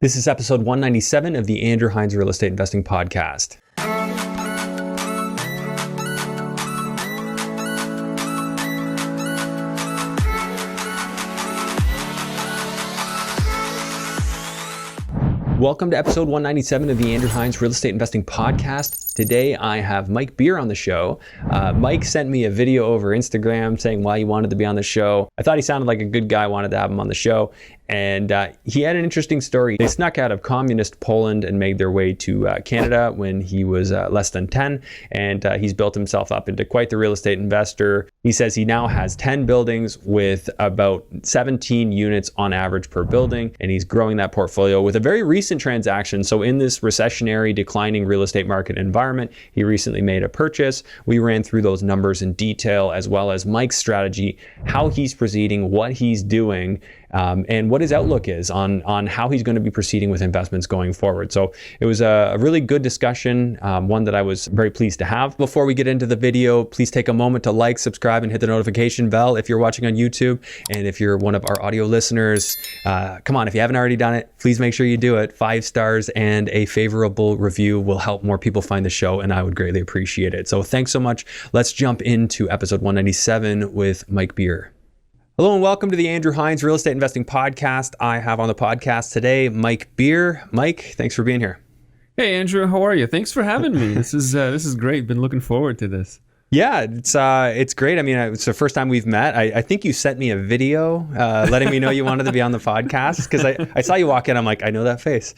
This is episode 197 of the Andrew Hines Real Estate Investing Podcast. Welcome to episode 197 of the Andrew Hines Real Estate Investing Podcast. Today I have Mike BRRRR on the show. Mike sent me a video over Instagram saying why he wanted to be on the show. I thought he sounded like a good guy, wanted to have him on the show. And he had an interesting story. They snuck out of Communist Poland and made their way to Canada when he was less than 10. And he's built himself up into quite the real estate investor. He says he now has 10 buildings with about 17 units on average per building. And he's growing that portfolio with a very recent transaction. So in this recessionary, declining real estate market environment, he recently made a purchase. We ran through those numbers in detail, as well as Mike's strategy, how he's proceeding, what he's doing, and what his outlook is on how he's going to be proceeding with investments going forward. So it was a really good discussion, one that I was very pleased to have. Before we get into the video, please take a moment to like, subscribe, and hit the notification bell if you're watching on YouTube. And if you're one of our audio listeners, come on, if you haven't already done it, please make sure you do it. 5 stars and a favorable review will help more people find the show, and I would greatly appreciate it. So thanks so much. Let's jump into episode 197 with Mike BRRRR. Hello and welcome to the Andrew Hines Real Estate Investing Podcast. I have on the podcast today Mike BRRRR. Mike, thanks for being here. Hey Andrew, how are you? Thanks for having me. This is great. Been looking forward to this. Yeah, it's great. I mean, it's the first time we've met. I think you sent me a video letting me know you wanted to be on the podcast because I saw you walk in. I'm like, I know that face.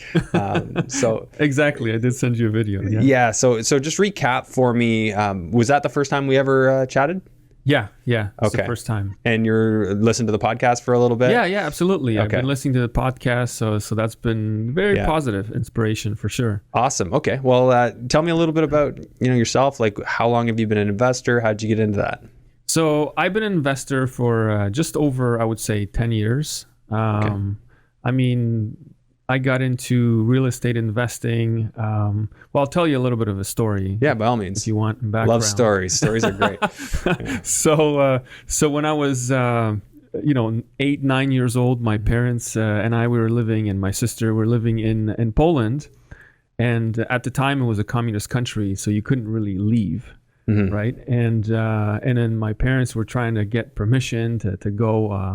So exactly, I did send you a video. Yeah. So just recap for me. Was that the first time we ever chatted? Yeah. It's okay. The first time. And you're listening to the podcast for a little bit? Yeah, absolutely. Okay. I've been listening to the podcast, so that's been very positive inspiration for sure. Awesome. Okay. Well, tell me a little bit about yourself. Like, how long have you been an investor? How'd you get into that? So I've been an investor for just over, I would say, 10 years. Okay. I mean, I got into real estate investing. Well, I'll tell you a little bit of a story. Yeah, by all means. If you want background. Love stories. Stories are great. Yeah. So when I was, 8, 9 years old, my parents and I, and my sister were living in Poland. And at the time it was a communist country, so you couldn't really leave. Mm-hmm. Right. And then my parents were trying to get permission to go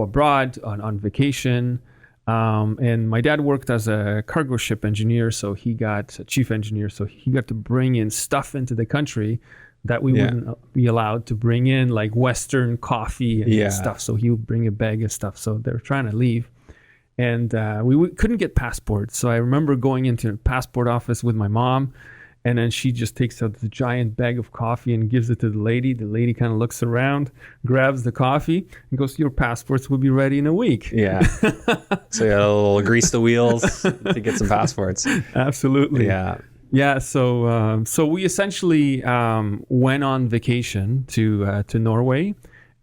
abroad on vacation. And my dad worked as a cargo ship engineer, so he got a chief engineer, so he got to bring in stuff into the country that we wouldn't be allowed to bring in, like Western coffee and stuff. So he would bring a bag of stuff. So they were trying to leave, and we couldn't get passports. So I remember going into a passport office with my mom, and then she just takes out the giant bag of coffee and gives it to the lady. The lady kind of looks around, grabs the coffee, and goes, "Your passports will be ready in a week." Yeah. So you got a little grease the wheels to get some passports. Absolutely. Yeah. So we essentially went on vacation to Norway,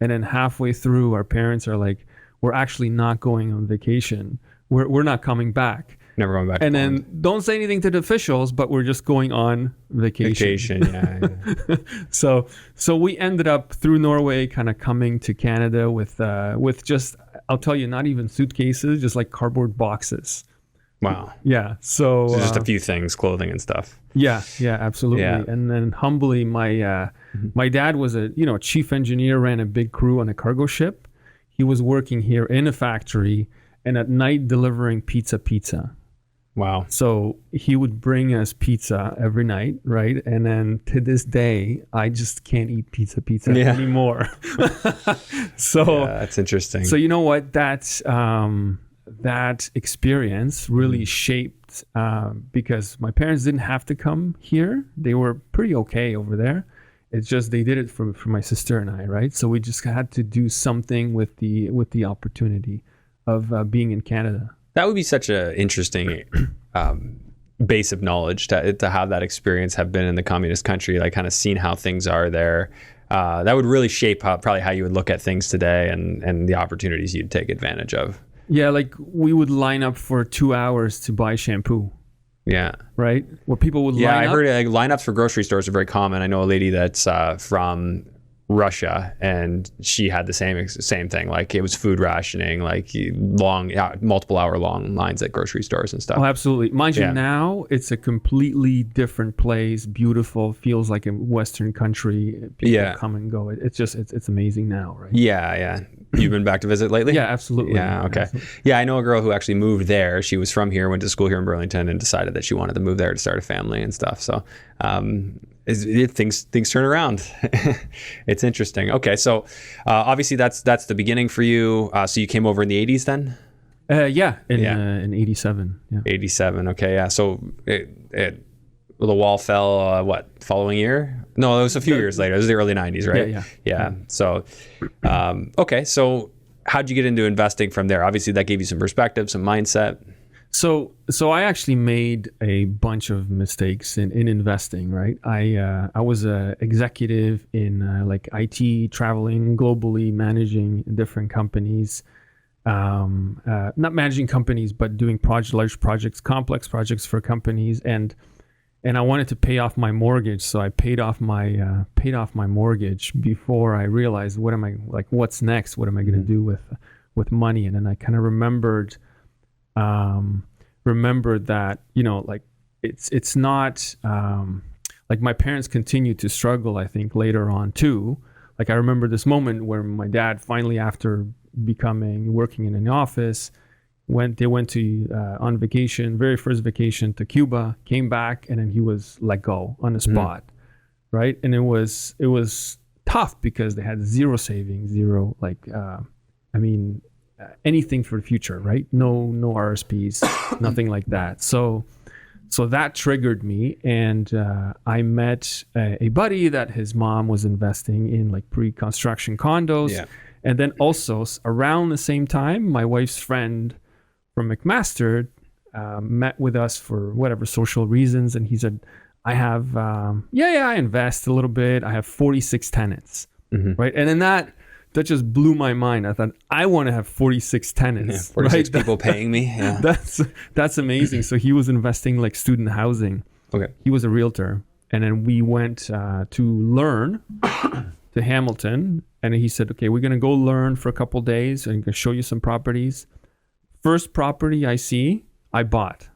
and then halfway through, our parents are like, "We're actually not going on vacation. We're not coming back." Never going back. And then don't say anything to the officials, but we're just going on vacation. Yeah. So we ended up through Norway, kind of coming to Canada with just, I'll tell you, not even suitcases, just like cardboard boxes. Wow. Yeah. So just a few things, clothing and stuff. Yeah, absolutely. Yeah. And then humbly, my dad was a chief engineer, ran a big crew on a cargo ship. He was working here in a factory and at night delivering pizza. Wow. So he would bring us pizza every night, right? And then to this day, I just can't eat pizza anymore. So that's interesting. So you know what? That experience really shaped because my parents didn't have to come here. They were pretty okay over there. It's just they did it for my sister and I, right? So we just had to do something with the opportunity of being in Canada. That would be such an interesting base of knowledge to have that experience, have been in the communist country, like kind of seen how things are there. That would really shape probably how you would look at things today and the opportunities you'd take advantage of. Yeah, like we would line up for 2 hours to buy shampoo. Yeah. Right? Where people would line up. Yeah, I heard lineups for grocery stores are very common. I know a lady that's from Russia, and she had the same thing. Like it was food rationing, like multiple hour long lines at grocery stores and stuff. Oh, absolutely. Mind you, now it's a completely different place. Beautiful, feels like a Western country. People come and go. It's amazing now, right? Yeah. You've been back to visit lately? Yeah, absolutely. Yeah, okay. Absolutely. Yeah, I know a girl who actually moved there. She was from here, went to school here in Burlington, and decided that she wanted to move there to start a family and stuff. So things turn around. It's interesting. Okay, so obviously that's the beginning for you. So you came over in the 80s then? In 87. Yeah. 87, okay, yeah. So the wall fell, following year? No, it was a few years later. It was the early 90s, right? Yeah. So, okay. So how'd you get into investing from there? Obviously, that gave you some perspective, some mindset. So I actually made a bunch of mistakes in investing, right? I was a executive in like IT, traveling globally, managing different companies. Not managing companies, but doing large projects, complex projects for companies, and I wanted to pay off my mortgage, so I paid off my mortgage before I realized what's next? What am I going to do with money? And then I kind of remembered that, like it's not like my parents continued to struggle, I think, later on too. Like I remember this moment where my dad finally, after working in an office, went to on vacation, very first vacation to Cuba, came back, and then he was let go on the spot, right? And it was tough because they had zero savings, anything for the future, right? No RSPs, nothing like that. So that triggered me, and I met a buddy that his mom was investing in like pre-construction condos. Yeah. And then also around the same time, my wife's friend from McMaster met with us for whatever social reasons, and he said, I have I invest a little bit. I have 46 tenants, right? And then that just blew my mind. I thought, I want to have 46 tenants. 46 people paying me. Yeah. That's amazing. So he was investing like student housing. Okay. He was a realtor, and then we went to learn to Hamilton, and he said, okay, we're gonna go learn for a couple days, and I'm gonna show you some properties. First property I see, I bought.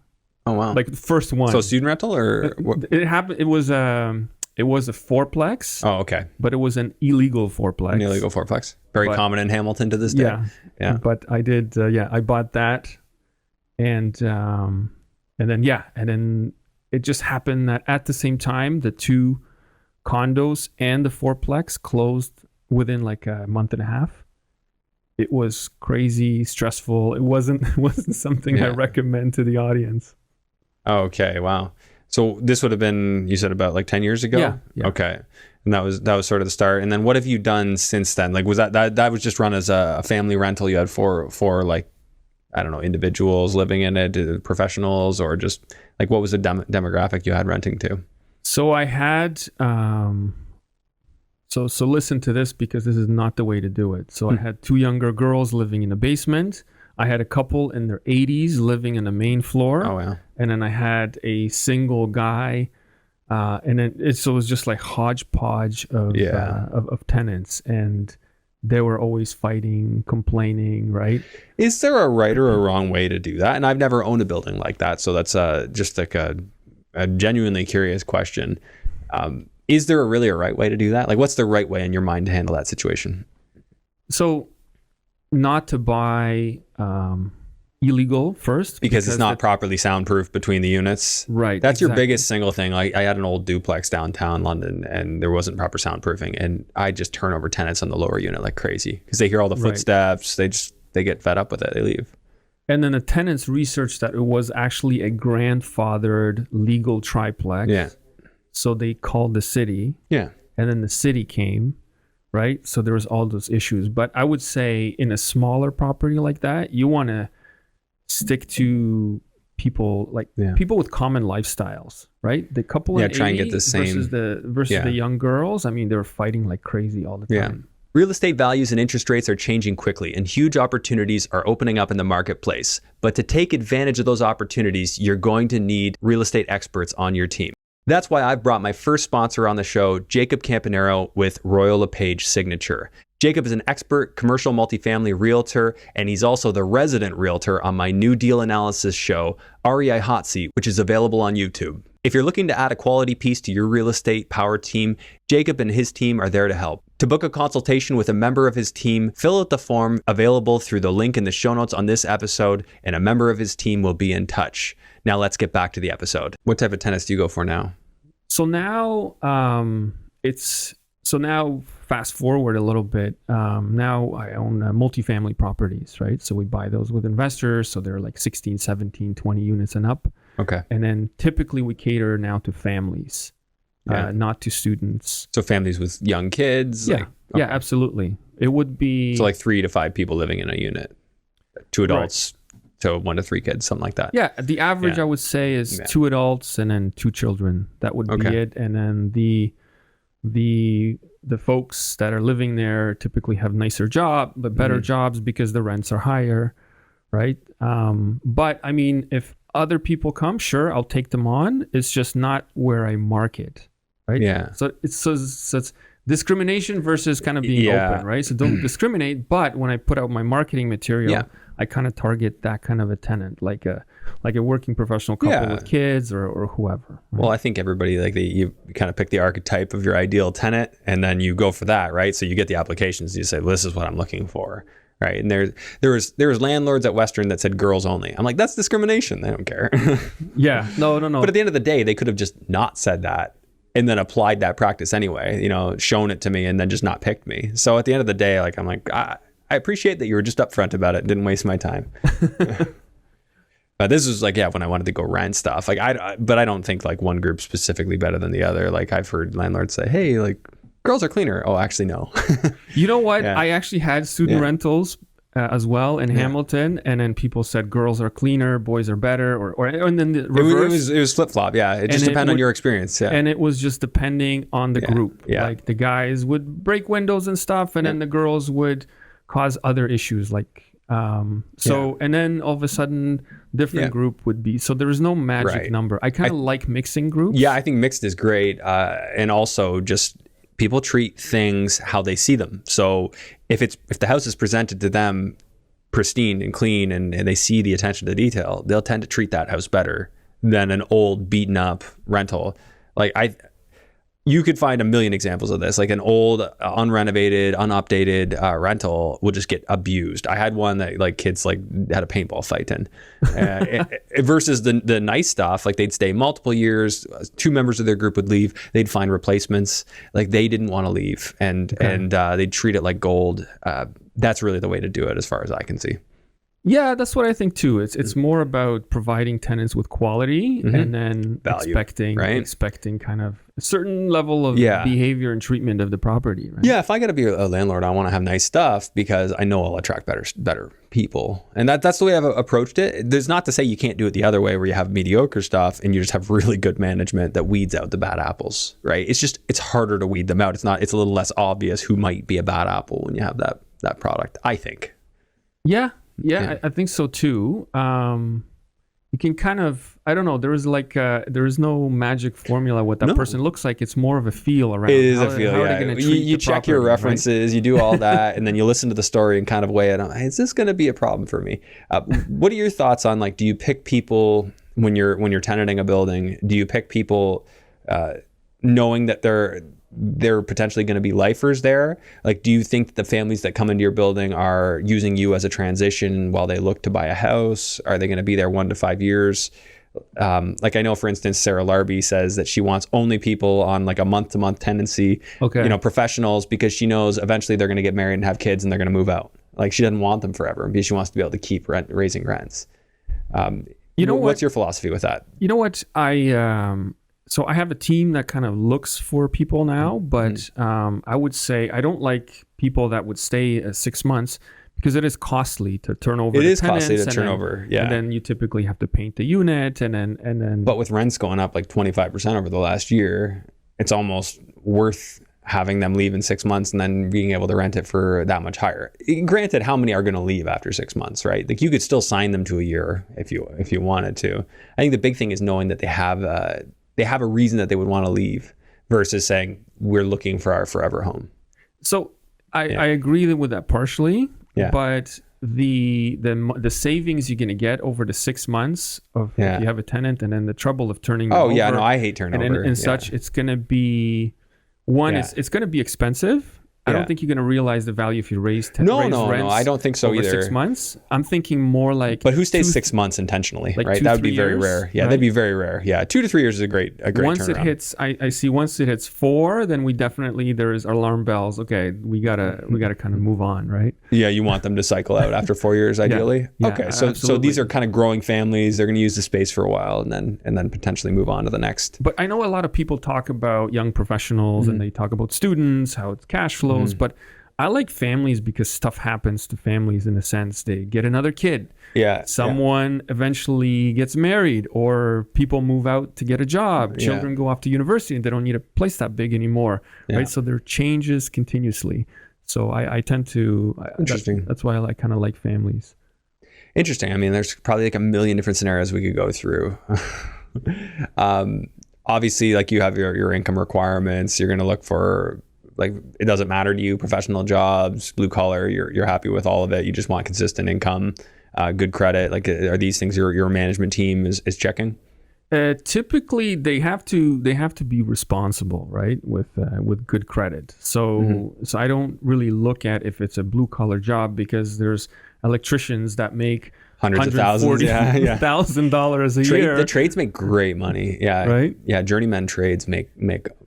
Oh wow! Like the first one. So student rental, or what? It happened. It was a fourplex. Oh, okay. But it was an illegal fourplex. An illegal fourplex, very common in Hamilton to this day. Yeah. But I did. I bought that, and then it just happened that at the same time, the two condos and the fourplex closed within like a month and a half. It was crazy, stressful. It wasn't something I recommend to the audience. Okay, wow. So this would have been, you said, about like 10 years ago? Yeah. Okay. And that was sort of the start. And then what have you done since then? Like, was that was just run as a family rental? You had four like, I don't know, individuals living in it, professionals, or just like, what was the demographic you had renting to? So I had, so listen to this, because this is not the way to do it. So I had two younger girls living in the basement. I had a couple in their 80s living in the main floor. Oh, wow. And then I had a single guy. And then it was just like hodgepodge of tenants. And they were always fighting, complaining, right? Is there a right or a wrong way to do that? And I've never owned a building like that. So that's just like a genuinely curious question. Is there really a right way to do that? Like, what's the right way in your mind to handle that situation? So not to buy illegal first. Because it's not properly soundproof between the units. Right. That's your biggest single thing. Like, I had an old duplex downtown London, and there wasn't proper soundproofing. And I just turn over tenants on the lower unit like crazy because they hear all the footsteps. They get fed up with it. They leave. And then the tenants researched that it was actually a grandfathered legal triplex. Yeah. So they called the city. Yeah. And then the city came, right? So there was all those issues. But I would say in a smaller property like that, you want to stick to people people with common lifestyles, right? The couple in try and get the same versus the young girls. I mean, they were fighting like crazy all the time. Yeah. Real estate values and interest rates are changing quickly, and huge opportunities are opening up in the marketplace. But to take advantage of those opportunities, you're going to need real estate experts on your team. That's why I've brought my first sponsor on the show, Jacob Campanero with Royal LePage Signature. Jacob is an expert commercial multifamily realtor, and he's also the resident realtor on my new deal analysis show, REI Hot Seat, which is available on YouTube. If you're looking to add a quality piece to your real estate power team, Jacob and his team are there to help. To book a consultation with a member of his team, fill out the form available through the link in the show notes on this episode, and a member of his team will be in touch. Now let's get back to the episode. What type of tenants do you go for now? So now now fast forward a little bit. Now I own multifamily properties, right? So we buy those with investors. So they're like 16, 17, 20 units and up. Okay. And then typically we cater now to families, not to students. So families with young kids? Yeah. Yeah, absolutely. It would be... So like 3 to 5 people living in a unit. 2 adults to 1 to 3 kids, something like that. Yeah. The average I would say is 2 adults and then 2 children. That would be it. And then the folks that are living there typically have nicer job, but better jobs because the rents are higher, right? But I mean, if other people come, sure, I'll take them on. It's just not where I market, right? Yeah. So it's discrimination versus kind of being open, right? So don't discriminate. But when I put out my marketing material, I kind of target that kind of a tenant, like a working professional couple with kids or whoever. Right? Well, I think everybody you kind of pick the archetype of your ideal tenant, and then you go for that, right? So you get the applications, you say, well, this is what I'm looking for. Right. And there was landlords at Western that said girls only. I'm like, that's discrimination. They don't care. No. But at the end of the day, they could have just not said that and then applied that practice anyway, shown it to me and then just not picked me. So at the end of the day, I'm like, I appreciate that you were just upfront about it and didn't waste my time. But this was when I wanted to go rent stuff. But I don't think one group specifically better than the other. I've heard landlords say, hey, girls are cleaner. Oh, actually, no. You know what? I actually had student rentals as well in Hamilton, and then people said girls are cleaner, boys are better, and then the reverse. It was flip flop. Yeah, it just depended on your experience. Yeah, and it was just depending on the group. Yeah, the guys would break windows and stuff, and then the girls would cause other issues and then all of a sudden different group would be. So there is no magic number. I kind of like mixing groups. Yeah, I think mixed is great, and also just. People treat things how they see them. So if the house is presented to them pristine and clean and they see the attention to detail, they'll tend to treat that house better than an old beaten up rental. You could find a million examples of this. An old, unrenovated, unupdated rental will just get abused. I had one that kids had a paintball fight in, versus the nice stuff. They'd stay multiple years. 2 members of their group would leave. They'd find replacements. They didn't want to leave, and they'd treat it like gold. That's really the way to do it, as far as I can see. Yeah, that's what I think too. It's more about providing tenants with quality and then value, expecting kind of a certain level of behavior and treatment of the property. Right? Yeah, if I got to be a landlord, I want to have nice stuff because I know I'll attract better people, and that's the way I've approached it. There's not to say you can't do it the other way, where you have mediocre stuff and you just have really good management that weeds out the bad apples. Right? It's harder to weed them out. It's a little less obvious who might be a bad apple when you have that product, I think. Yeah, I think so too. You can kind of, I don't know, there is no magic formula what that person looks like. It's more of a feel around. It is a feel, You check your references, right? You do all that, and then you listen to the story and kind of weigh it on, is this going to be a problem for me? What are your thoughts on, do you pick people when you're tenanting a building? Do you pick people knowing that they're potentially going to be lifers there? Do you think that the families that come into your building are using you as a transition while they look to buy a house? Are they going to be there 1 to 5 years? I know, for instance, Sarah Larby says that she wants only people on a month-to-month tenancy, professionals, because she knows eventually they're going to get married and have kids and they're going to move out. She doesn't want them forever because she wants to be able to keep raising rents. What's your philosophy with that? You know what? So I have a team that kind of looks for people now, but I would say I don't like people that would stay 6 months because it is costly to turn over. It is costly to turn over, yeah. And then you typically have to paint the unit, and then. But with rents going up 25% over the last year, it's almost worth having them leave in 6 months and then being able to rent it for that much higher. Granted, how many are going to leave after 6 months, right? You could still sign them to a year if you wanted to. I think the big thing is knowing that they have they have a reason that they would want to leave versus saying we're looking for our forever home. So I agree with that partially, Yeah. but the savings you're going to get over the 6 months of if you have a tenant, and then the trouble of turning them over, no, I hate turnover and such, it's going to be it's going to be expensive. I don't think you're going to realize the value if you raise rents. No, I don't think so over either. 6 months. I'm thinking more like. But who stays 6 months intentionally, like right? 2-3 That would be very years, rare. Yeah, right? that'd be very rare. Yeah, 2 to 3 years is a great once turnaround. it hits, I see. Once it hits 4, then we definitely there's alarm bells. Okay, we gotta kind of move on, right? Yeah, you want them to cycle out after 4 years, ideally. Yeah, okay, so absolutely. these are kind of growing families. They're going to use the space for a while, and then potentially move on to the next. But I know a lot of people talk about young professionals and they talk about students, how it's cash flows, but I like families because stuff happens to families in a sense. They get another kid. Yeah. Someone eventually gets married, or people move out to get a job. Children go off to university and they don't need a place that big anymore. Right. So there are changes continuously. So I tend to. Interesting. That's why I kind of like families. Interesting. I mean, there's probably like a million different scenarios we could go through. Obviously, like you have your income requirements. You're going to look for. Like, it doesn't matter to you, professional jobs, blue collar, you're happy with all of it. You just want consistent income, good credit. Like, are these things your management team is checking? Typically, they have to be responsible, right, with good credit. So so I don't really look at if it's a blue collar job, because there's electricians that make hundreds of thousands, $140,000 a year. The trades make great money. Yeah, right. Yeah, journeyman trades make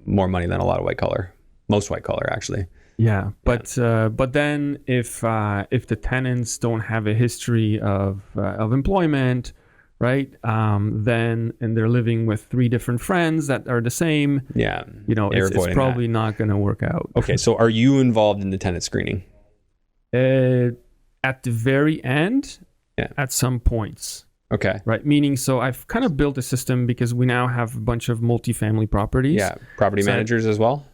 more money than a lot of white collar. Most white collar, actually. Yeah, but then if the tenants don't have a history of employment, right? Then and they're living with 3 different friends that are the same. Yeah, it's probably not going to work out. Okay, so are you involved in the tenant screening? At the very end, at some points. Okay. Right. Meaning, so I've kind of built a system because we now have a bunch of multifamily properties. Yeah. Property managers as well.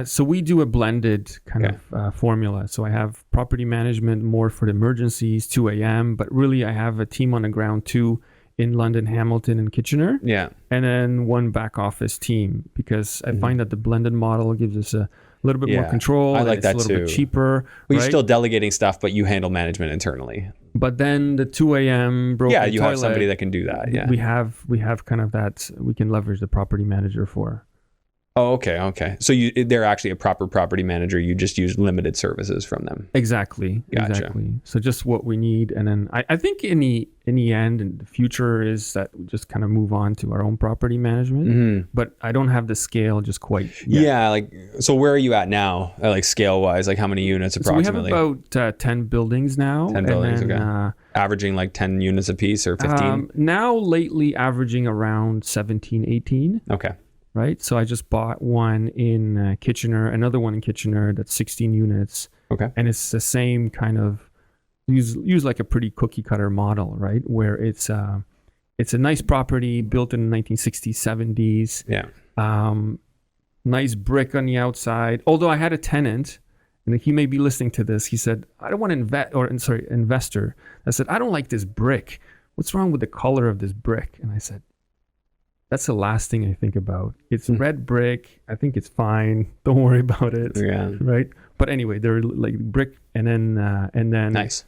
So we do a blended kind of formula. So I have property management more for the emergencies, 2 a.m. But really, I have a team on the ground too in London, Hamilton, and Kitchener. Yeah. And then one back office team, because I find that the blended model gives us a little bit more control. I like that too. It's a little bit cheaper. Well, you're still delegating stuff, but you handle management internally. But then the 2 a.m. broken toilet, have somebody that can do that. Yeah. We have kind of that we can leverage the property manager for. Oh, okay. So they're actually a proper property manager. You just use limited services from them. Exactly. Gotcha. Exactly. So just what we need, and then I think in the end, and the future is that we just kind of move on to our own property management. But I don't have the scale just quite yet. Yeah. Like, so where are you at now? Like scale wise, like how many units approximately? So we have about 10 buildings now. 10 buildings. Okay. Averaging like 10 units a piece or 15. Now lately averaging around 17, 18. Okay. Right. So I just bought one in Kitchener, another one in Kitchener that's 16 units. Okay. And it's the same kind of use like a pretty cookie cutter model, right? Where it's a nice property built in the 1960s, 70s. Yeah. Nice brick on the outside. Although I had a tenant, and he may be listening to this, he said, I don't want to investor. I said, I don't like this brick. What's wrong with the color of this brick? And I said, that's the last thing I think about. It's red brick. I think it's fine. Don't worry about it. Yeah. Right. But anyway, they're like brick, and then nice.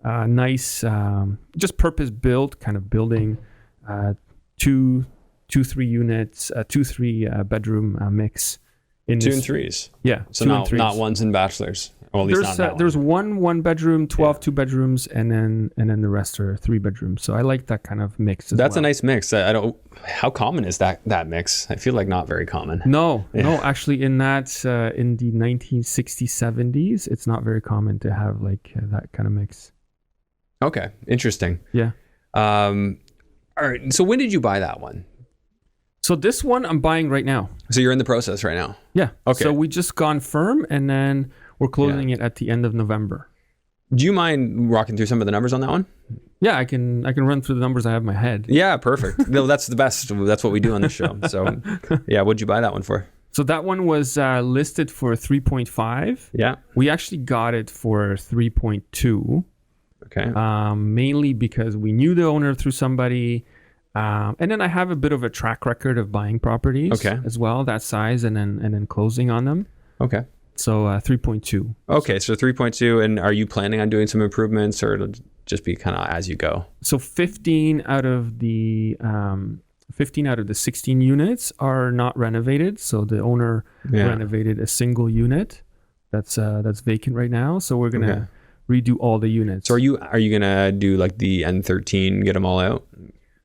Nice, just purpose built kind of building, 2-3 units, 2-3 bedroom mix. In 2 and 3s. Yeah. So not ones and bachelors. Well, at least there's one bedroom, 12 2 bedrooms, and then the rest are 3 bedrooms. So I like that kind of mix. That's a nice mix. How common is that mix? I feel like not very common. No, actually in the 1960s, 70s, it's not very common to have like that kind of mix. Okay, interesting. Yeah. All right. So when did you buy that one? So this one I'm buying right now. So you're in the process right now? Yeah. Okay. So we just gone firm, and then we're closing it at the end of November. Do you mind walking through some of the numbers on that one? Yeah, I can run through the numbers I have in my head. Yeah, perfect. No, that's the best. That's what we do on this show. So yeah, what'd you buy that one for? So that one was listed for 3.5. Yeah. We actually got it for 3.2. Okay. Mainly because we knew the owner through somebody. And then I have a bit of a track record of buying properties as well, that size, and then closing on them. Okay. So 3.2. Okay, so 3.2. And are you planning on doing some improvements, or it'll just be kind of as you go? So 15 out of the 16 units are not renovated. So the owner renovated a single unit that's vacant right now. So we're gonna redo all the units. So are you gonna do like the N13, get them all out?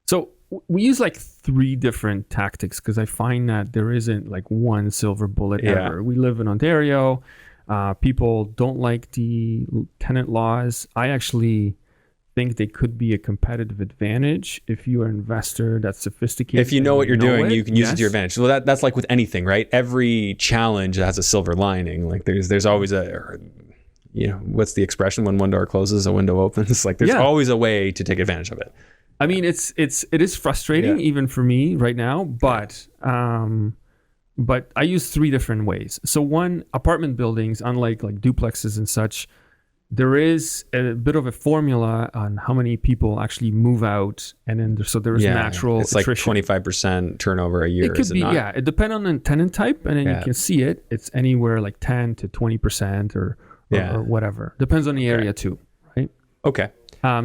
So we use like 3 different tactics, because I find that there isn't like one silver bullet ever. We live in Ontario. People don't like the tenant laws. I actually think they could be a competitive advantage if you're an investor that's sophisticated. If you know what you're doing, you can use it to your advantage. So that's like with anything, right? Every challenge has a silver lining. Like there's always what's the expression? When one door closes, a window opens. Like there's always a way to take advantage of it. I mean, it is frustrating even for me right now, but I use 3 different ways. So one, apartment buildings, unlike like duplexes and such, there is a bit of a formula on how many people actually move out, and then there is natural attrition. It's like 25% turnover a year. It could be, it depends on the tenant type, and then you can see it. It's anywhere like 10 to 20% or whatever. Depends on the area too, right? Okay.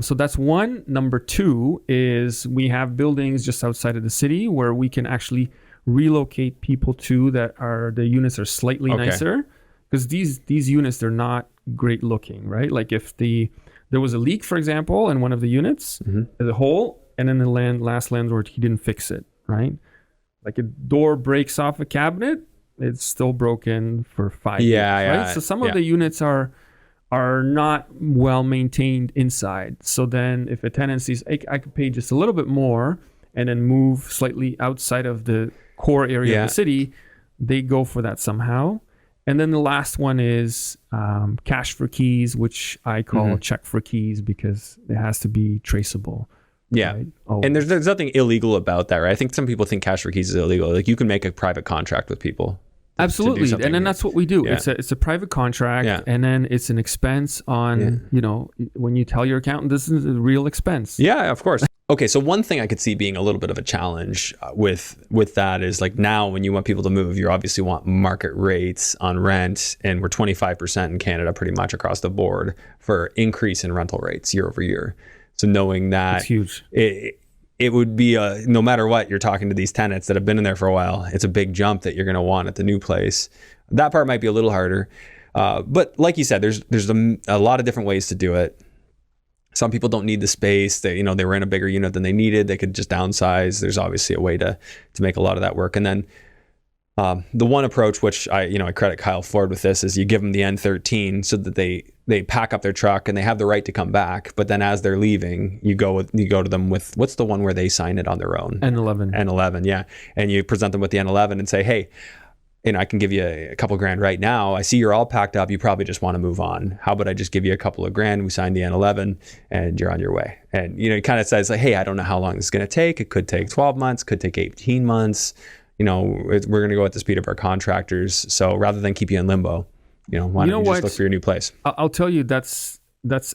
So that's one. Number 2 is we have buildings just outside of the city where we can actually relocate people to the units are slightly nicer, because these units, they're not great looking, right? Like if there was a leak, for example, in one of the units, there's a hole, and then the last landlord, he didn't fix it, right? Like a door breaks off a cabinet, it's still broken for 5 years, right? So some of the units are not well maintained inside. So then if a tenant sees, I could pay just a little bit more and then move slightly outside of the core area of the city, they go for that somehow. And then the last one is cash for keys, which I call check for keys, because it has to be traceable. Yeah. Right? And there's nothing illegal about that, right? I think some people think cash for keys is illegal. Like you can make a private contract with people. Absolutely. And then that's what we do. It's a private contract, and then it's an expense on, when you tell your accountant, this is a real expense. Yeah, of course. Okay, so one thing I could see being a little bit of a challenge with that is like now when you want people to move, you obviously want market rates on rent, and we're 25% in Canada pretty much across the board for increase in rental rates year over year. So knowing that it's huge. It would be no matter what, you're talking to these tenants that have been in there for a while, it's a big jump that you're going to want at the new place. That part might be a little harder. But like you said, there's a lot of different ways to do it. Some people don't need the space. They were in a bigger unit than they needed. They could just downsize. There's obviously a way to make a lot of that work. And then the one approach, which I credit Kyle Ford with this, is you give them the N13 so that they pack up their truck and they have the right to come back. But then as they're leaving, you go to them with, what's the one where they sign it on their own? N11, yeah. And you present them with the N11 and say, hey, I can give you a couple grand right now. I see you're all packed up. You probably just want to move on. How about I just give you a couple of grand? We sign the N11 and you're on your way. And, it kind of says like, hey, I don't know how long this is going to take. It could take 12 months, could take 18 months. We're going to go at the speed of our contractors. So rather than keep you in limbo, why don't you just look for your new place? I'll tell you, that's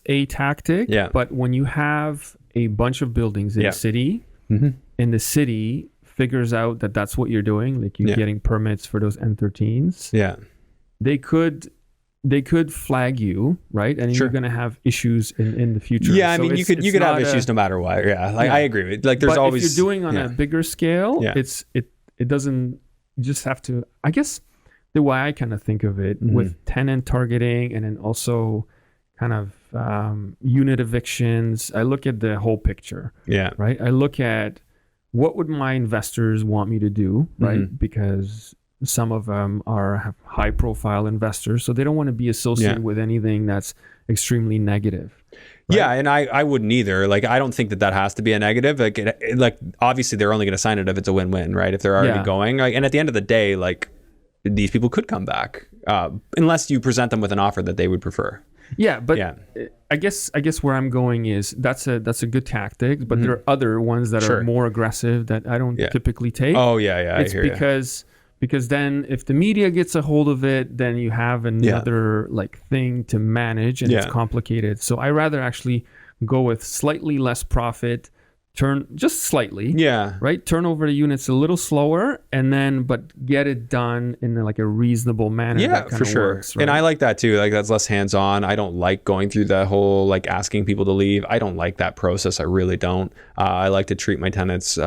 a tactic. Yeah. But when you have a bunch of buildings in the city, and the city figures out that that's what you're doing, like you're getting permits for those N13s. Yeah. They could flag you, right? And you're going to have issues in the future. Yeah, I mean, you could have issues no matter what. Yeah, I agree. Like there's always. If you're doing on a bigger scale, it doesn't. You just have to. I guess the way I kind of think of it with tenant targeting, and then also kind of unit evictions, I look at the whole picture. Yeah. Right. I look at what would my investors want me to do, right? Because some of them have high profile investors, so they don't want to be associated with anything that's extremely negative. Right? Yeah, and I wouldn't either. Like, I don't think that has to be a negative. Like obviously they're only going to sign it if it's a win-win, right? If they're already going. And at the end of the day, like these people could come back unless you present them with an offer that they would prefer. Yeah, but I guess where I'm going is that's a good tactic, but there are other ones that are more aggressive that I don't typically take. Oh yeah, it's because then if the media gets a hold of it, then you have another like thing to manage, and it's complicated. So I rather actually go with slightly less profit turn just slightly. Yeah. Right. Turn over the units a little slower, and then but get it done in like a reasonable manner. Yeah, that kind for of sure. works, right? And I like that too. Like that's less hands-on. I don't like going through the whole like asking people to leave. I don't like that process. I really don't. I like to treat my tenants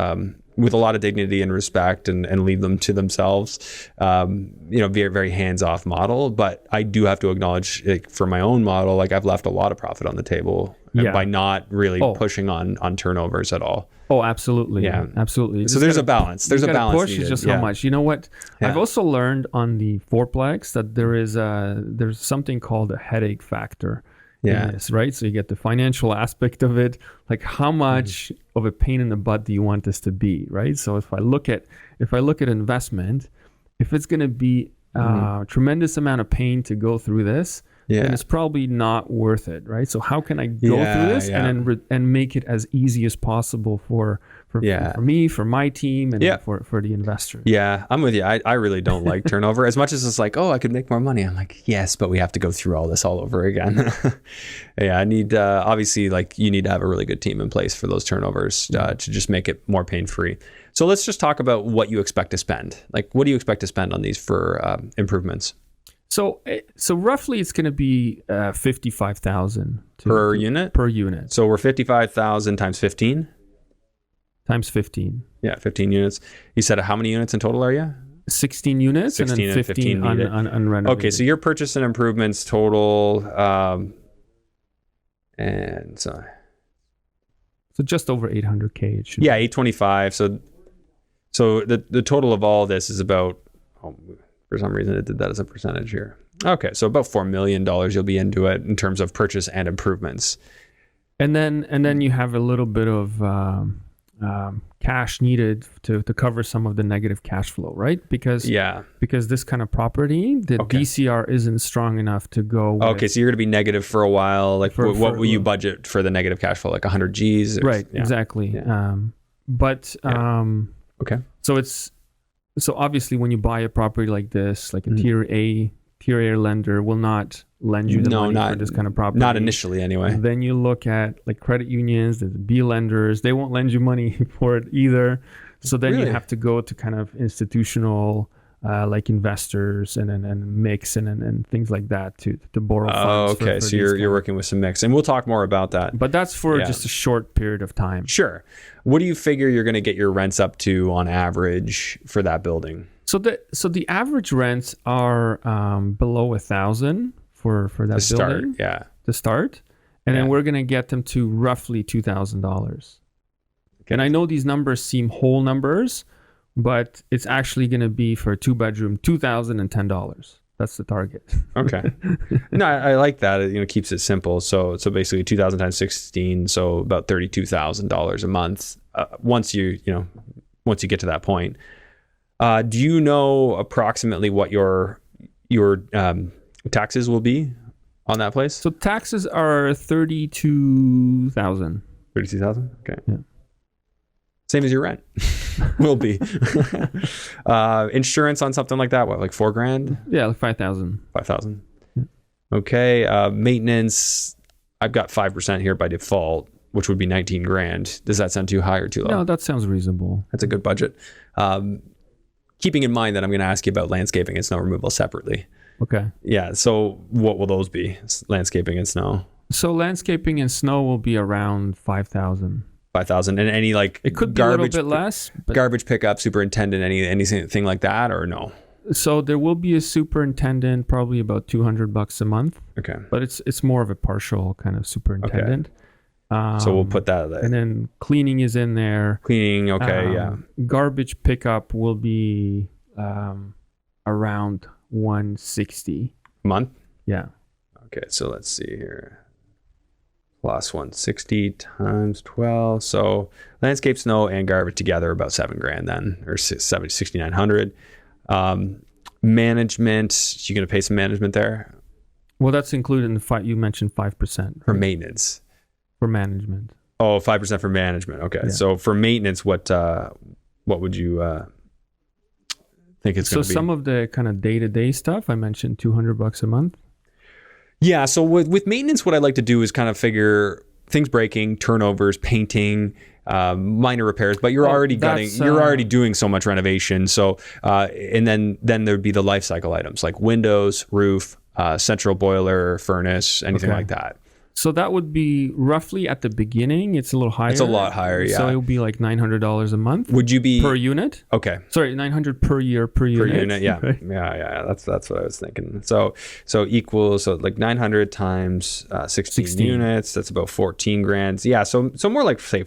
with a lot of dignity and respect and leave them to themselves. Very, very hands-off model. But I do have to acknowledge, like, for my own model, like I've left a lot of profit on the table by not really pushing on turnovers at all. Oh, absolutely. Yeah, absolutely. So there's a balance. There's a balance. Push is just how much. You know what? Yeah. I've also learned on the fourplex that there's something called a headache factor. Yeah. This, right. So you get the financial aspect of it, like how much of a pain in the butt do you want this to be, right? So if I look at investment, if it's going to be a tremendous amount of pain to go through this, then it's probably not worth it, right? So how can I go through this and make it as easy as possible for me, for my team, and for the investor? Yeah, I'm with you. I really don't like turnover. As much as it's like, oh, I could make more money. I'm like, yes, but we have to go through all this all over again. I need, obviously, like you need to have a really good team in place for those turnovers to just make it more pain-free. So let's just talk about what you expect to spend. Like, what do you expect to spend on these for improvements? So roughly it's going to be 55,000 per unit. Per unit. So we're 55,000 times 15. Times 15. Yeah, 15 units. You said how many units in total are you? 16 units, 16 and then 15 unrenovated. Okay, so your purchase and improvements total, and so just over 800K. It should 825. So the total of all this is about. For some reason, it did that as a percentage here. Okay, so about $4 million you'll be into it in terms of purchase and improvements. And then you have a little bit of cash needed to cover some of the negative cash flow, right? Because this kind of property, the DCR isn't strong enough to go with. Okay, so you're going to be negative for a while. Like, what will you budget for the negative cash flow? Like 100 Gs? Right, exactly. Yeah. Okay. So obviously, when you buy a property like this, like a tier A lender will not lend you the money for this kind of property. Not initially, anyway. Then you look at like credit unions, the B lenders, they won't lend you money for it either. So then you have to go to kind of institutional, like investors and mix and things like that to borrow funds. Okay, so you're working with some mix, and we'll talk more about that. But that's for just a short period of time. Sure. What do you figure you're going to get your rents up to on average for that building? So the average rents are below 1,000 for that building. To start, and then we're going to get them to roughly $2,000. Okay. And I know these numbers seem whole numbers, but it's actually going to be for a 2-bedroom, $2,010. That's the target. Okay. No, I like that. It keeps it simple. So basically 2,000 times 16, so about $32,000 a month. Once you get to that point, do you know approximately what your taxes will be on that place? So taxes are $32,000. $32,000. Okay. Yeah. Same as your rent will be. Insurance on something like that, what, like $4,000? Yeah, like 5,000. 5,000. Yeah. Okay. Maintenance, I've got 5% here by default, which would be $19,000. Does that sound too high or too low? No, that sounds reasonable. That's a good budget. Keeping in mind that I'm going to ask you about landscaping and snow removal separately. Okay. Yeah. So what will those be? Landscaping and snow. So landscaping and snow will be around 5,000. 5,000, and any like it could be a little bit less, but garbage pickup, superintendent, anything like that, or no? So there will be a superintendent, probably about $200 a month. Okay, but it's more of a partial kind of superintendent. Okay. So we'll put that there. And then cleaning is in there. Cleaning, okay, Garbage pickup will be around $160 a month. Yeah. Okay, so let's see here. Plus 160 times 12. So landscape, snow, and garbage together about $7,000 then, or 6,900. Management, you going to pay some management there? Well, that's included in the you mentioned 5%. Right? For maintenance. For management. Oh, 5% for management. Okay. Yeah. So for maintenance, what would you think it's going to be? So some of the kind of day-to-day stuff, I mentioned $200 a month. Yeah, so with maintenance, what I like to do is kind of figure things breaking, turnovers, painting, minor repairs, but you're already doing so much renovation. So, and then there'd be the life cycle items like windows, roof, central boiler, furnace, anything like that. So that would be roughly at the beginning. It's a little higher. It's a lot higher, yeah. So it would be like $900 a month. Would you be per unit? Okay. Sorry, $900 per year per unit. Per unit, yeah, right? yeah. That's what I was thinking. So like 900 times 16 units. That's about 14 grand. Yeah. So more like say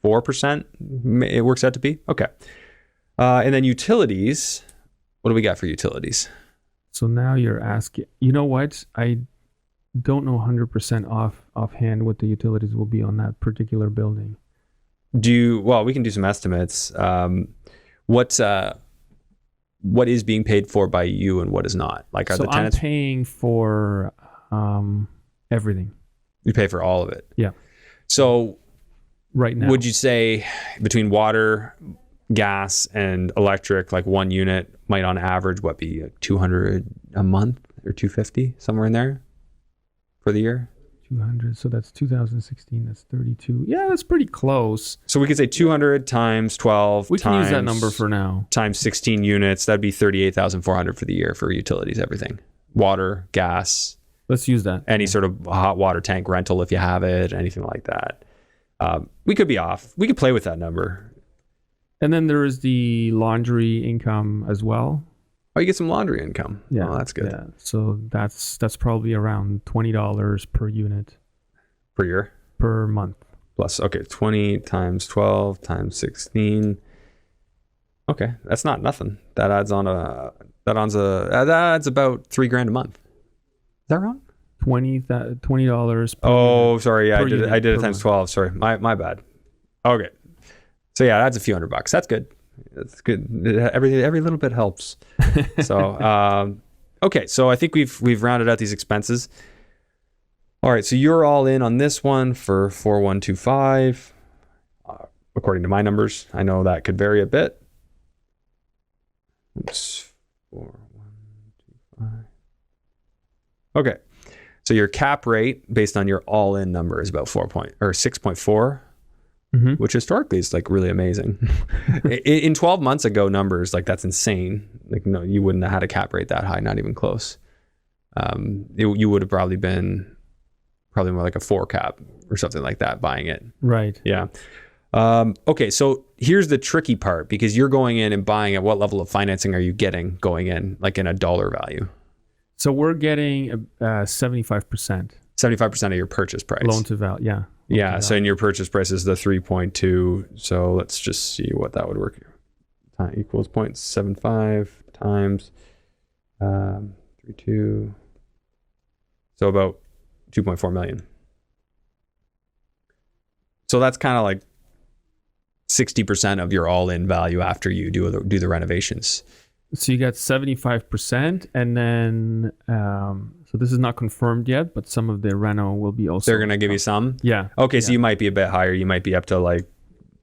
4%. It works out to be okay. And then utilities. What do we got for utilities? So now you're asking. You know what? I don't know 100% offhand what the utilities will be on that particular building. Well, we can do some estimates. What is being paid for by you and what is not? Like, are the tenants? I'm paying for everything. You pay for all of it. Yeah. So right now, would you say between water, gas, and electric, like one unit might on average be like $200 a month or $250, somewhere in there? For the year? 200. So that's 2016. That's 32. Yeah, that's pretty close. So we could say 200 times 12. We can use that number for now. Times 16 units. That'd be 38,400 for the year for utilities, everything. Water, gas. Let's use that. Any sort of hot water tank rental if you have it, anything like that. We could be off. We could play with that number. And then there is the laundry income as well. Oh, you get some laundry income. Yeah, oh, that's good. Yeah, so that's probably around $20 per unit. Per year? Per month. Plus, okay, 20 times 12 times 16. Okay, that's not nothing. That adds about $3,000 a month. Is that wrong? $20 per Oh, unit, sorry. Yeah, I did it times month. 12. Sorry, my bad. Okay, so yeah, it adds a few $100. That's good. That's good. Every little bit helps. So, okay. So I think we've rounded out these expenses. All right. So you're all in on this one for 4125. According to my numbers, I know that could vary a bit. Oops. 4125. Okay. So your cap rate based on your all-in number is about 6.4. Mm-hmm. Which historically is like really amazing. In 12 months ago numbers, like that's insane. Like no, you wouldn't have had a cap rate that high, not even close. You would have probably been more like a 4 cap or something like that buying it. Right. Yeah. Okay, so here's the tricky part because you're going in and buying at what level of financing are you getting going in, like in a dollar value? So we're getting 75%. 75% of your purchase price. Loan to value, yeah. Yeah, so in your purchase price is the 3.2. So let's just see what that would work. Equals 0.75 times 3.2. So about 2.4 million. So that's kind of like 60% of your all-in value after you do the renovations. So you got 75%, and then so this is not confirmed yet, but some of the reno will be also. They're gonna give you some. Yeah. Okay, so you might be a bit higher. You might be up to like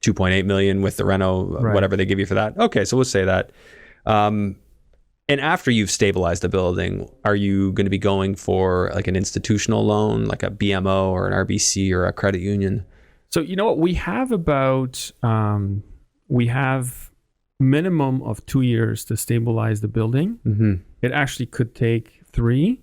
2.8 million with the reno, whatever they give you for that. Okay, so we'll say that. And after you've stabilized the building, are you going to be going for like an institutional loan, like a BMO or an RBC or a credit union? So you know what we have we have minimum of 2 years to stabilize the building. Mm-hmm. It actually could take 3.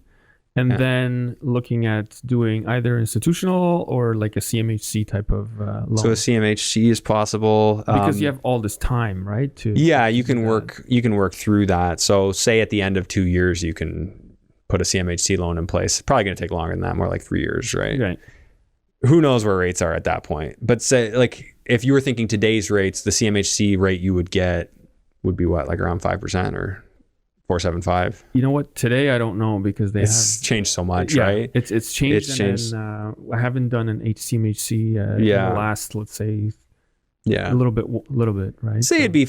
And then looking at doing either institutional or like a CMHC type of loan. So a CMHC is possible. Because you have all this time, right? You can work through that. So say at the end of 2 years, you can put a CMHC loan in place. It's probably going to take longer than that, more like 3 years, right? Right. Who knows where rates are at that point? But say like if you were thinking today's rates, the CMHC rate you would get would be what, like around 5% or 4.75. You know what? Today I don't know because it's changed so much, right? It's changed. It's changed. And, I haven't done an HCMHC in the last, let's say, a little bit, right? Say it'd be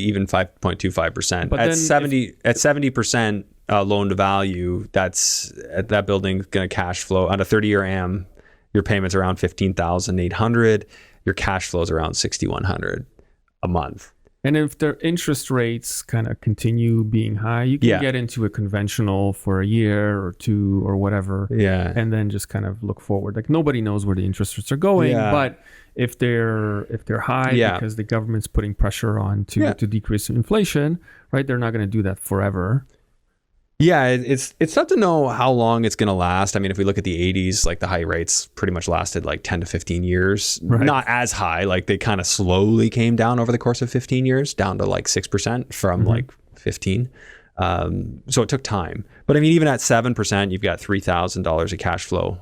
even 5.25%. But at 70% loan to value, that building's going to cash flow on a 30-year AM. Your payment's around $15,800. Your cash flow is around $6,100 a month. And if their interest rates kind of continue being high, you can get into a conventional for a year or two or whatever. Yeah. And then just kind of look forward. Like nobody knows where the interest rates are going, but if they're high because the government's putting pressure on to decrease inflation, right? They're not going to do that forever. Yeah, it's tough to know how long it's going to last. I mean, if we look at the 80s, like the high rates pretty much lasted like 10 to 15 years. Right. Not as high, like they kind of slowly came down over the course of 15 years, down to like 6% from like 15. So it took time. But I mean, even at 7%, you've got $3,000 of cash flow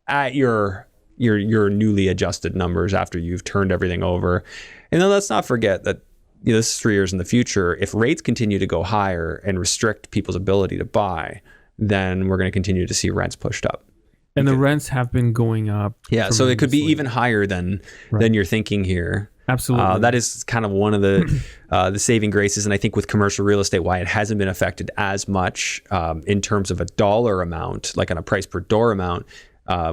at your newly adjusted numbers after you've turned everything over. And then let's not forget that this is 3 years in the future. If rates continue to go higher and restrict people's ability to buy, then we're going to continue to see rents pushed up. And the rents have been going up. Yeah, so it could be even higher than you're thinking here. Absolutely. That is kind of one of the saving graces. And I think with commercial real estate, why it hasn't been affected as much in terms of a dollar amount, like on a price per door amount,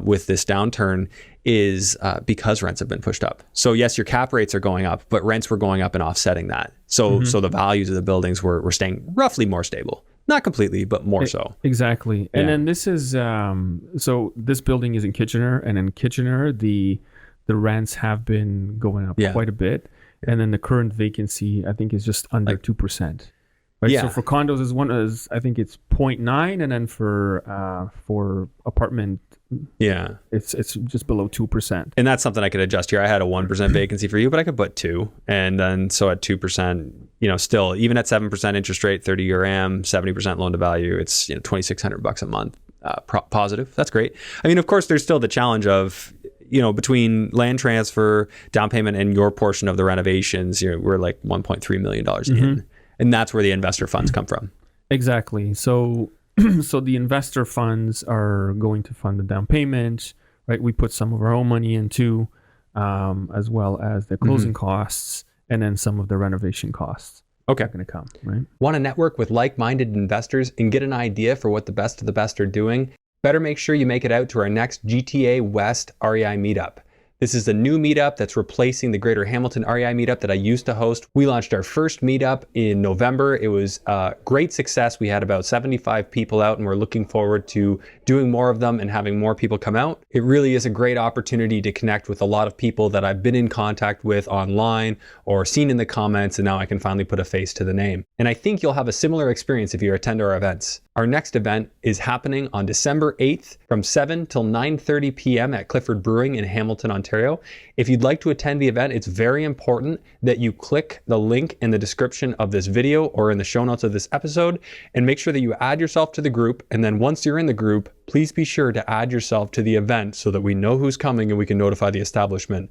with this downturn is because rents have been pushed up. So yes, your cap rates are going up, but rents were going up and offsetting that. So so the values of the buildings were staying roughly more stable. Not completely, but more so. Exactly. And then this is, so this building is in Kitchener, and in Kitchener, the rents have been going up quite a bit. And then the current vacancy, I think, is just under 2%. Right? So for condos I think it's 0.9, and then for apartment, it's just below 2%. And that's something I could adjust here. I had a 1% vacancy for you, but I could put 2, and then so at 2%, still even at 7% interest rate, 30-year AM, 70% loan to value, it's $2,600 a month positive. That's great. I mean, of course, there's still the challenge of between land transfer, down payment, and your portion of the renovations, we're like $1.3 million in. And that's where the investor funds come from. Exactly. So the investor funds are going to fund the down payment, right? We put some of our own money into, as well as the closing costs, and then some of the renovation costs. Okay. Are going to come, right? Want to network with like-minded investors and get an idea for what the best of the best are doing? Better make sure you make it out to our next GTA West REI meetup. This is a new meetup that's replacing the Greater Hamilton REI meetup that I used to host. We launched our first meetup in November. It was a great success. We had about 75 people out, and we're looking forward to doing more of them and having more people come out. It really is a great opportunity to connect with a lot of people that I've been in contact with online or seen in the comments, and now I can finally put a face to the name. And I think you'll have a similar experience if you attend our events. Our next event is happening on December 8th from 7 till 9:30 p.m. at Clifford Brewing in Hamilton, Ontario. If you'd like to attend the event, it's very important that you click the link in the description of this video or in the show notes of this episode, and make sure that you add yourself to the group. And then once you're in the group, please be sure to add yourself to the event so that we know who's coming and we can notify the establishment.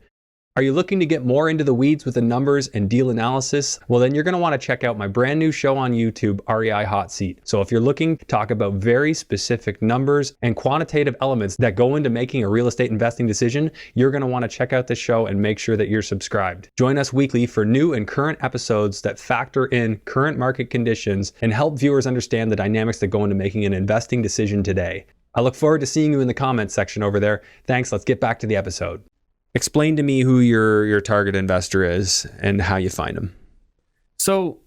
Are you looking to get more into the weeds with the numbers and deal analysis? Well, then you're going to want to check out my brand new show on YouTube, REI Hot Seat. So if you're looking to talk about very specific numbers and quantitative elements that go into making a real estate investing decision, you're going to want to check out this show and make sure that you're subscribed. Join us weekly for new and current episodes that factor in current market conditions and help viewers understand the dynamics that go into making an investing decision today. I look forward to seeing you in the comments section over there. Thanks. Let's get back to the episode. Explain to me who your target investor is and how you find them. So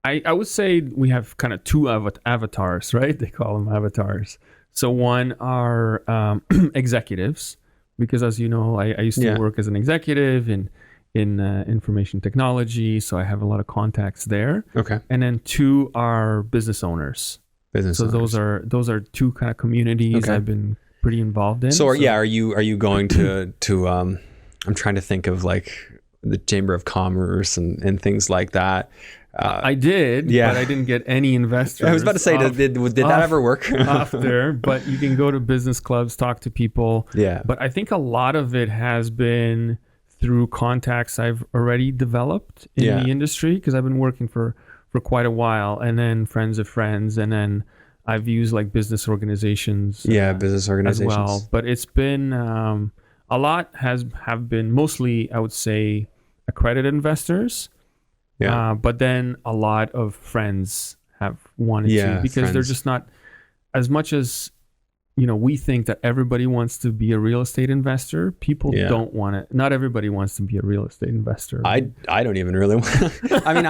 I would say we have kind of two avatars, right? They call them avatars. So one are executives, because as you know, I used to work as an executive in information technology. So I have a lot of contacts there. Okay. And then two are business owners. Those are two kind of communities I've been pretty involved in. So are you going to I'm trying to think of like the Chamber of Commerce and things like that. I did, but I didn't get any investors. I was about to say, did that ever work? Off there, but you can go to business clubs, talk to people. Yeah. But I think a lot of it has been through contacts I've already developed in the industry, because I've been working for quite a while, and then friends of friends, and then I've used like business organizations. Business organizations as well. But it's been a lot have been mostly, I would say, accredited investors. Yeah. But then a lot of friends have wanted to, because they're just not as much as we think that everybody wants to be a real estate investor. People don't want it. Not everybody wants to be a real estate investor. I don't even really want I mean,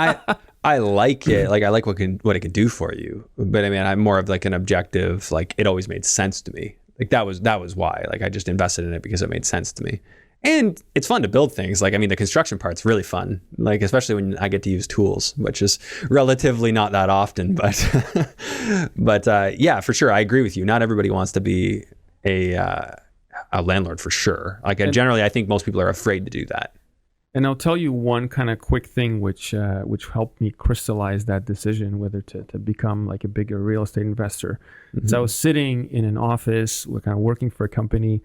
I like it. Like I like what it can do for you. But I mean, I'm more of like an objective, like it always made sense to me. Like that was why. Like I just invested in it because it made sense to me. And it's fun to build things. Like, I mean, the construction part's really fun. Like, especially when I get to use tools, which is relatively not that often, but yeah, for sure. I agree with you. Not everybody wants to be a landlord for sure. Like generally, I think most people are afraid to do that. And I'll tell you one kind of quick thing which helped me crystallize that decision whether to become like a bigger real estate investor. Mm-hmm. So I was sitting in an office, kind of working for a company,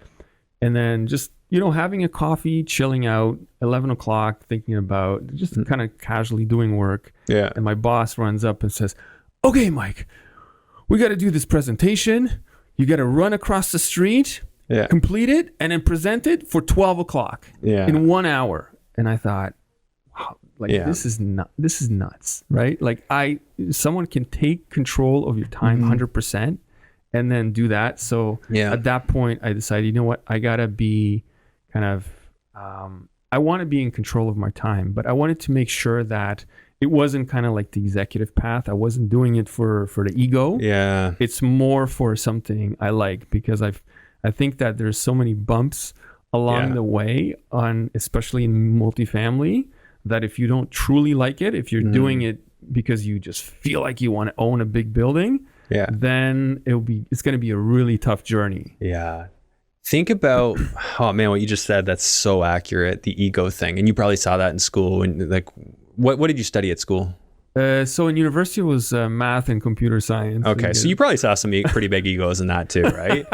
and then just having a coffee, chilling out, 11 o'clock, thinking about just kind of casually doing work. Yeah. And my boss runs up and says, "Okay, Mike, we got to do this presentation. You got to run across the street, complete it, and then present it for 12 o'clock in 1 hour." And I thought, wow, this is nuts, right? Like someone can take control of your time 100% and then do that. So at that point, I decided, you know what, I gotta be kind of, I want to be in control of my time, but I wanted to make sure that it wasn't kind of like the executive path. I wasn't doing it for the ego. Yeah. It's more for something I like, because I think that there's so many bumps along the way especially in multifamily, that if you don't truly like it, if you're doing it because you just feel like you want to own a big building, then it's going to be a really tough journey. Yeah. Think about, oh man, what you just said, that's so accurate, the ego thing. And you probably saw that in school. And like, what did you study at school? So in university it was math and computer science. Okay, so you probably saw some pretty big egos in that too, right?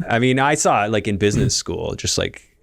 I mean, I saw it like in business school, just like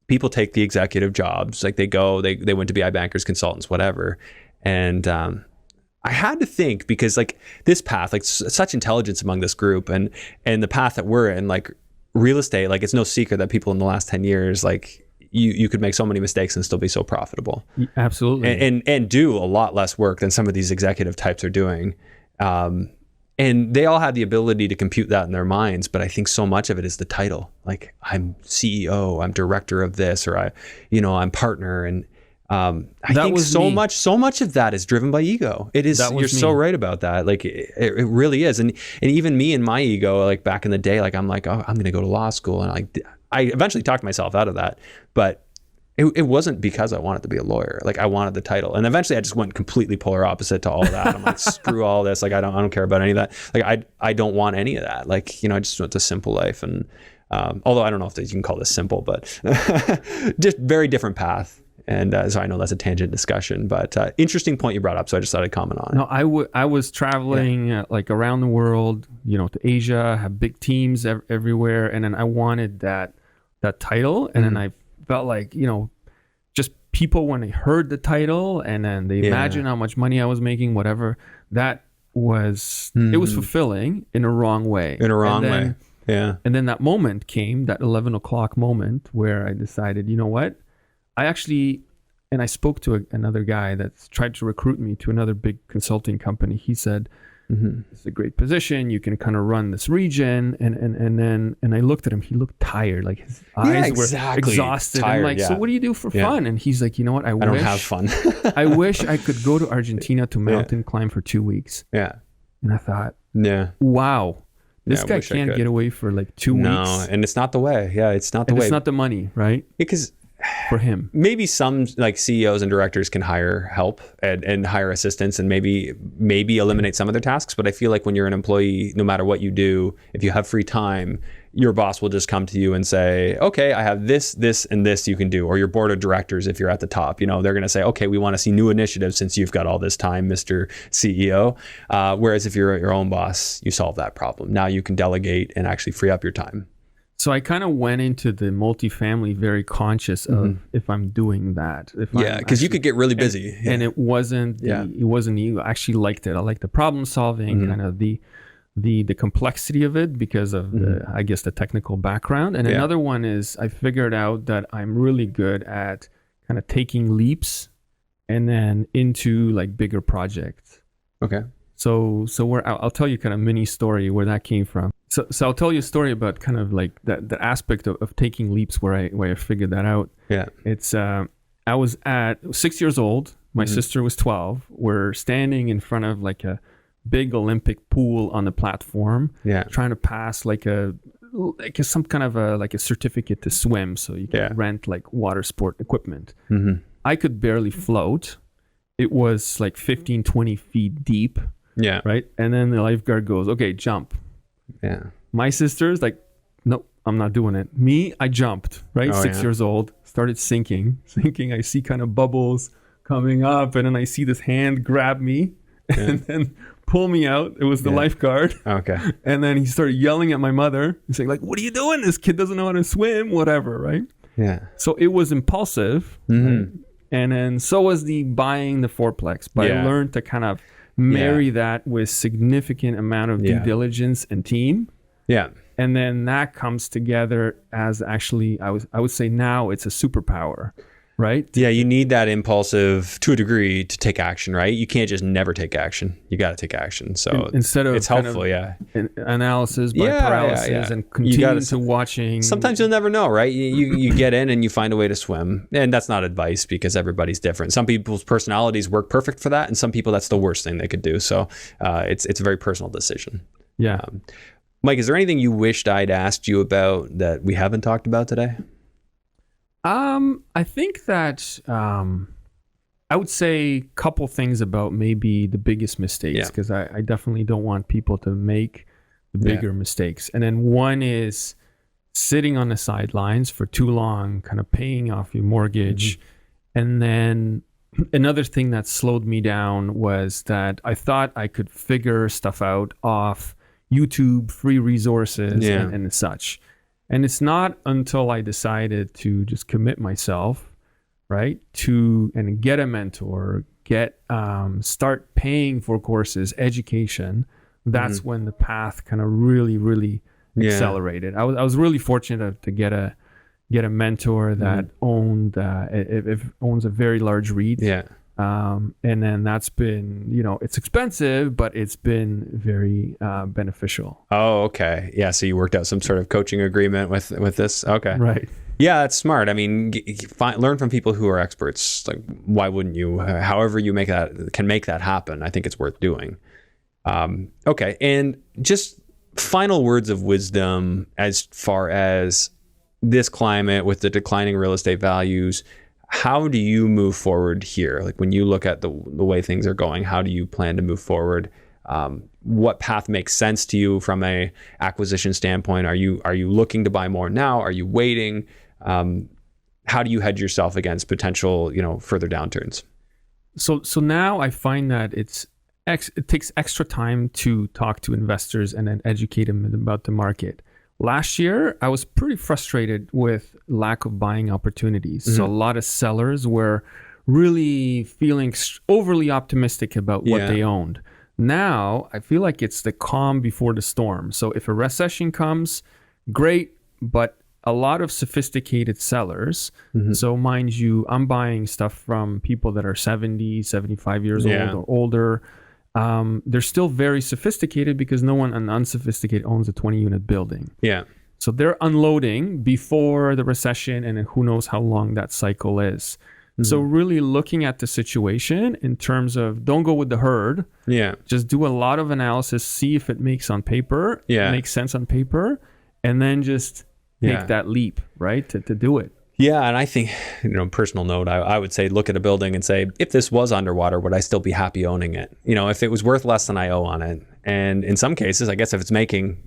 people take the executive jobs, like they went to be bankers, consultants, whatever. And I had to think, because like this path, like such intelligence among this group, and the path that we're in, like real estate, like it's no secret that people in the last 10 years, like you could make so many mistakes and still be so profitable. Absolutely. And do a lot less work than some of these executive types are doing. And they all had the ability to compute that in their minds, but I think so much of it is the title. Like I'm CEO, I'm director of this, or I'm partner. And I think so much of that is driven by ego. It is. You're so right about that. Like it really is. And even me and my ego, like back in the day, like I'm like, oh, I'm going to go to law school. And I eventually talked myself out of that, but it wasn't because I wanted to be a lawyer. Like I wanted the title. And eventually I just went completely polar opposite to all of that. I'm like, screw all this. Like I don't care about any of that. Like I don't want any of that. Like, I just want a simple life. And although I don't know if you can call this simple, but just very different path. And so I know that's a tangent discussion, but interesting point you brought up. So I just thought I'd comment on it. No, I was traveling like around the world, to Asia, have big teams everywhere. And then I wanted that title. And then I felt like, just people, when they heard the title and then they imagine how much money I was making, whatever, that was, it was fulfilling in a wrong way. Yeah. And then that moment came, that 11 o'clock moment, where I decided, you know what? I spoke to another guy that's tried to recruit me to another big consulting company. He said, it's a great position. You can kind of run this region. And I looked at him. He looked tired. Like his eyes were exhausted. Tired, I'm like, so what do you do for fun? And he's like, you know what? I don't have fun. I wish I could go to Argentina to mountain climb for 2 weeks. Yeah. And I thought, wow. This guy can't get away for like 2 weeks. No, and it's not the way. Yeah, it's not the way. It's not the money, right? Because for him, maybe some like CEOs and directors can hire help and hire assistants and maybe eliminate some of their tasks. But I feel like when you're an employee, no matter what you do, if you have free time, your boss will just come to you and say, okay, I have this, and this you can do. Or your board of directors, if you're at the top, they're going to say, okay, we want to see new initiatives since you've got all this time, Mr. CEO. Whereas if you're your own boss, you solve that problem. Now you can delegate and actually free up your time. So I kind of went into the multifamily very conscious of if I'm doing that. Because you could get really busy. And it wasn't you. I actually liked it. I liked the problem solving, kind of the complexity of it because of the technical background. And another one is I figured out that I'm really good at kind of taking leaps and then into like bigger projects. Okay. So I'll tell you kind of mini story where that came from. So I'll tell you a story about kind of like the aspect of taking leaps where I figured that out. Yeah. It's I was 6 years old. My sister was 12. We're standing in front of like a big Olympic pool on the platform. Yeah. Trying to pass some kind of a certificate to swim, so you can rent like water sport equipment. I could barely float. It was like 15, 20 feet deep. Yeah. Right. And then the lifeguard goes, okay, jump. Yeah. My sister's like, nope, I'm not doing it. Me, I jumped, right? 6 years old, started sinking. I see kind of bubbles coming up, and then I see this hand grab me and then pull me out. It was the lifeguard. Okay. And then he started yelling at my mother. He's saying like, what are you doing? This kid doesn't know how to swim, whatever, right? Yeah. So it was impulsive. Right? And then so was the buying the fourplex. But I learned to kind of marry that with significant amount of due diligence and team. Yeah. And then that comes together as actually, I would say now it's a superpower, right? Yeah, you need that impulsive to a degree to take action, right? You can't just never take action. You got to take action. So instead of it's helpful, analysis by paralysis and continue to watching. Sometimes you'll never know, right? You get in and you find a way to swim. And that's not advice because everybody's different. Some people's personalities work perfect for that. And some people, that's the worst thing they could do. So it's a very personal decision. Yeah. Mike, is there anything you wished I'd asked you about that we haven't talked about today? I think that I would say a couple things about maybe the biggest mistakes, because I definitely don't want people to make the bigger mistakes. And then one is sitting on the sidelines for too long, kind of paying off your mortgage. And then another thing that slowed me down was that I thought I could figure stuff out off YouTube, free resources and such. And it's not until I decided to just commit myself, right, and get a mentor, start paying for courses, education. That's when the path kind of really, really accelerated. I was really fortunate to get a mentor that owns a very large REIT. Yeah. And then that's been, it's expensive, but it's been very beneficial. Oh, okay. Yeah. So you worked out some sort of coaching agreement with this. Okay. Right. Yeah, that's smart. I mean, learn from people who are experts. Like, why wouldn't you? However you make that happen, I think it's worth doing. Okay. And just final words of wisdom as far as this climate with the declining real estate values. How do you move forward here? Like when you look at the way things are going, how do you plan to move forward? What path makes sense to you from a acquisition standpoint? Are you looking to buy more now? Are you waiting? How do you hedge yourself against potential, further downturns? So now I find that it takes extra time to talk to investors and then educate them about the market. Last year, I was pretty frustrated with lack of buying opportunities. So a lot of sellers were really feeling overly optimistic about what they owned. Now, I feel like it's the calm before the storm. So if a recession comes, great, but a lot of sophisticated sellers. So mind you, I'm buying stuff from people that are 70, 75 years old or older. They're still very sophisticated because no one unsophisticated owns a 20-unit building. Yeah. So they're unloading before the recession, and who knows how long that cycle is. So really looking at the situation in terms of don't go with the herd. Yeah. Just do a lot of analysis, see if it makes sense on paper, and then just take that leap, right, to do it. Yeah, and I think, personal note, I would say look at a building and say, if this was underwater, would I still be happy owning it? If it was worth less than I owe on it. And in some cases, I guess if it's making,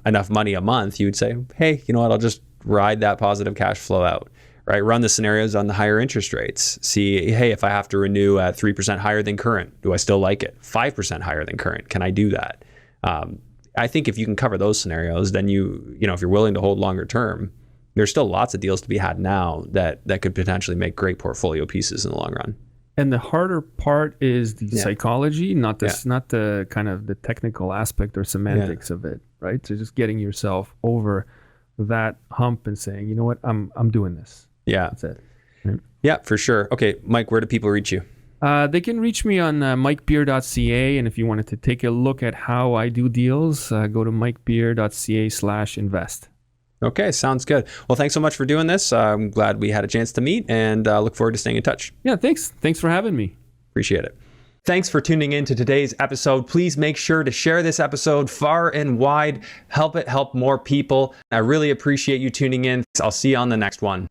enough money a month, you would say, hey, you know what, I'll just ride that positive cash flow out, right? Run the scenarios on the higher interest rates. See, hey, if I have to renew at 3% higher than current, do I still like it? 5% higher than current, can I do that? I think if you can cover those scenarios, then if you're willing to hold longer term, there's still lots of deals to be had now that could potentially make great portfolio pieces in the long run. And the harder part is the psychology, not the kind of the technical aspect or semantics of it, right? So just getting yourself over that hump and saying, you know what, I'm doing this. Yeah. That's it. Right? Yeah, for sure. Okay, Mike, where do people reach you? They can reach me on mikebeer.ca, and if you wanted to take a look at how I do deals, go to mikebeer.ca/invest. Okay, sounds good. Well, thanks so much for doing this. I'm glad we had a chance to meet, and look forward to staying in touch. Yeah, thanks. Thanks for having me. Appreciate it. Thanks for tuning in to today's episode. Please make sure to share this episode far and wide. Help it help more people. I really appreciate you tuning in. I'll see you on the next one.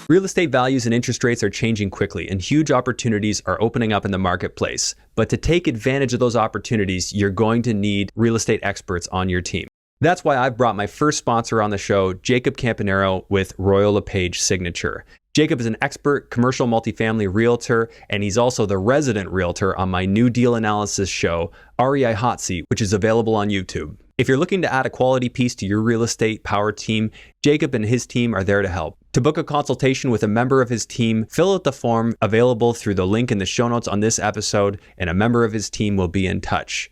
Real estate values and interest rates are changing quickly, and huge opportunities are opening up in the marketplace. But to take advantage of those opportunities, you're going to need real estate experts on your team. That's why I've brought my first sponsor on the show, Jacob Campanero with Royal LePage Signature. Jacob is an expert commercial multifamily realtor, and he's also the resident realtor on my new deal analysis show, REI Hot Seat, which is available on YouTube. If you're looking to add a quality piece to your real estate power team, Jacob and his team are there to help. To book a consultation with a member of his team, fill out the form available through the link in the show notes on this episode, and a member of his team will be in touch.